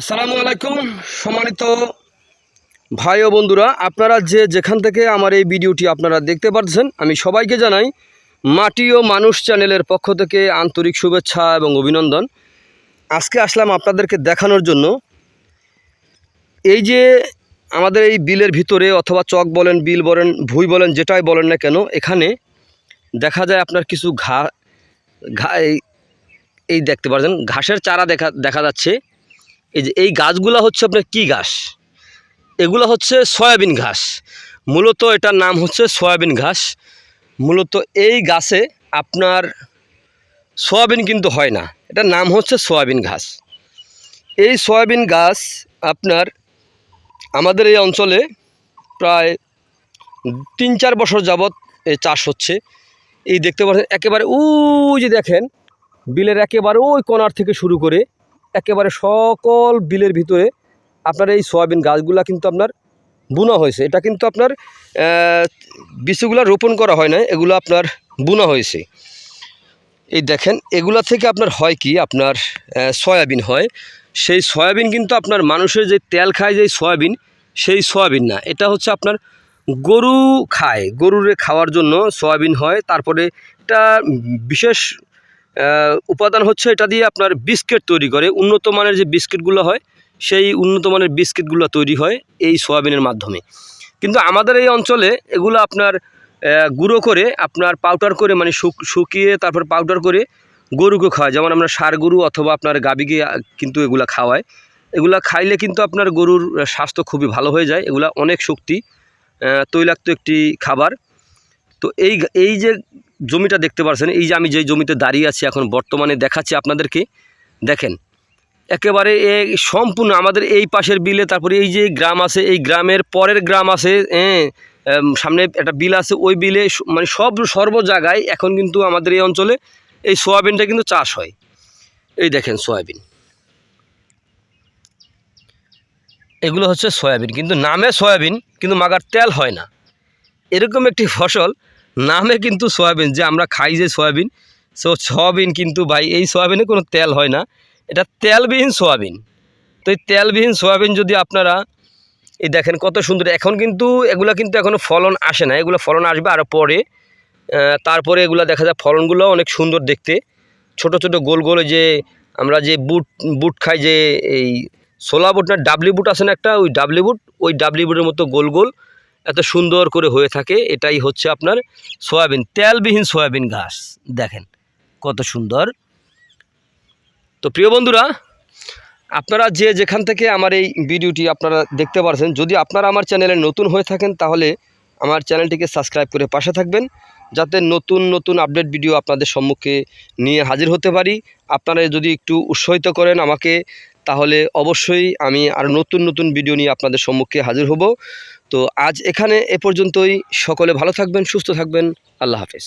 আসসালামু আলাইকুম সম্মানিত ভাই ও বন্ধুরা, আপনারা যেখান থেকে আমার এই ভিডিওটি আপনারা দেখতে পাচ্ছেন, আমি সবাইকে জানাই মাটি ও মানুষ চ্যানেলের পক্ষ থেকে আন্তরিক শুভেচ্ছা এবং অভিনন্দন। আজকে আসলাম আপনাদেরকে দেখানোর জন্য এই যে আমাদের এই বিলের ভিতরে অথবা চক বলেন, বিল বলেন, ভুঁই বলেন, যেটাই বলেন না কেন, এখানে দেখা যায় আপনার কিছু এই দেখতে পাচ্ছেন ঘাসের চারা দেখা যাচ্ছে। এই যে এই গাছগুলো হচ্ছে আপনার কি ঘাস? এগুলো হচ্ছে সয়াবিন ঘাস। মূলত এটার নাম হচ্ছে সয়াবিন ঘাস। মূলত এই গাছে আপনার সয়াবিন কিন্তু হয় না, এটার নাম হচ্ছে সয়াবিন ঘাস। এই সয়াবিন গাছ আপনার আমাদের এই অঞ্চলে প্রায় ৩-৪ বছর যাবৎ এই চাষ হচ্ছে। এই দেখতে পাচ্ছেন একেবারে ওই যে দেখেন বিলের একেবারে ওই কোণার থেকে শুরু করে একেবারে সকল বিলের ভিতরে আপনার এই সয়াবিন গাছগুলা কিন্তু আপনার বুনা হয়েছে। এটা কিন্তু আপনার বীজগুলো রোপণ করা হয় না, এগুলো আপনার বুনা হয়েছে। এই দেখেন এগুলা থেকে আপনার হয় কি, আপনার সয়াবিন হয়। সেই সয়াবিন কিন্তু আপনার মানুষের যে তেল খায় যে সয়াবিন, সেই সয়াবিন না, এটা হচ্ছে আপনার গরু খায়, গরুর খাওয়ার জন্য সয়াবিন হয়। তারপরে এটা বিশেষ উপাদান হচ্ছে এটা দিয়ে আপনার বিস্কিট তৈরি করে, উন্নত মানের যে বিস্কিটগুলো হয় সেই উন্নত মানের বিস্কিটগুলো তৈরি হয় এই সয়াবিনের মাধ্যমে। কিন্তু আমাদের এই অঞ্চলে এগুলো আপনার গুঁড়ো করে আপনার পাউডার করে, মানে শুকিয়ে তারপর পাউডার করে গরুকে খাওয়ায়। যেমন আমরা ষাঁড় গরু অথবা আপনার গাভীকে কিন্তু এগুলা খাওয়ায়। এগুলা খাইলে কিন্তু আপনার গরুর স্বাস্থ্য খুবই ভালো হয়ে যায়। এগুলা অনেক শক্তি তৈলাক্ত একটি খাবার। তো এই যে জমিটা দেখতে পাচ্ছেন, এই যে আমি যেই জমিতে দাঁড়িয়ে আছি এখন বর্তমানে দেখাচ্ছি আপনাদেরকে, দেখেন একেবারে সম্পূর্ণ আমাদের এই পাশের বিলে, তারপরে এই যে গ্রাম আছে, এই গ্রামের পরের গ্রাম আছে, সামনে একটা বিল আছে, ওই বিলে মানে সর্ব জায়গায় এখন কিন্তু আমাদের এই অঞ্চলে এই সয়াবিনটা কিন্তু চাষ হয়। এই দেখেন সয়াবিন, এগুলো হচ্ছে সয়াবিন, কিন্তু নামে সয়াবিন কিন্তু মাগার তেল হয় না। এরকম একটি ফসল নামে কিন্তু সয়াবিন, যে আমরা খাই যে সয়াবিন, সয়াবিন কিন্তু ভাই এই সয়াবিনে কোনো তেল হয় না, এটা তেলবিহীন সয়াবিন। তো এই তেলবিহীন সয়াবিন যদি আপনারা এই দেখেন কত সুন্দর, এখন কিন্তু এগুলা কিন্তু এখনও ফলন আসে না, এগুলো ফলন আসবে আরও পরে। তারপরে এগুলো দেখা যায় ফলনগুলো অনেক সুন্দর দেখতে, ছোট ছোট গোল গোল, যে আমরা যে বুট খাই, যে এই ছোলা বুট না ডাবলি বুট আছে না একটা, ওই ডাবলি বুটের মতো গোল গোল এত সুন্দর করে হয়ে থাকে। এটাই হচ্ছে আপনার সয়াবিন, তেলবিহীন সয়াবিন ঘাস। দেখেন কত সুন্দর। তো প্রিয় বন্ধুরা, আপনারা যেখান থেকে আমার এই ভিডিওটি আপনারা দেখতে পাচ্ছেন, যদি আপনারা আমার চ্যানেলে নতুন হয়ে থাকেন তাহলে আমার চ্যানেলটিকে সাবস্ক্রাইব করে পাশে থাকবেন, যাতে নতুন নতুন আপডেট ভিডিও আপনাদের সম্মুখে নিয়ে হাজির হতে পারি। আপনারা যদি একটু উৎসাহিত করেন আমাকে, তাহলে অবশ্যই আমি আরও নতুন নতুন ভিডিও নিয়ে আপনাদের সম্মুখে হাজির হব। তো আজ এখানে এ পর্যন্তই। সকলে ভালো থাকবেন, সুস্থ থাকবেন। আল্লাহ হাফেজ।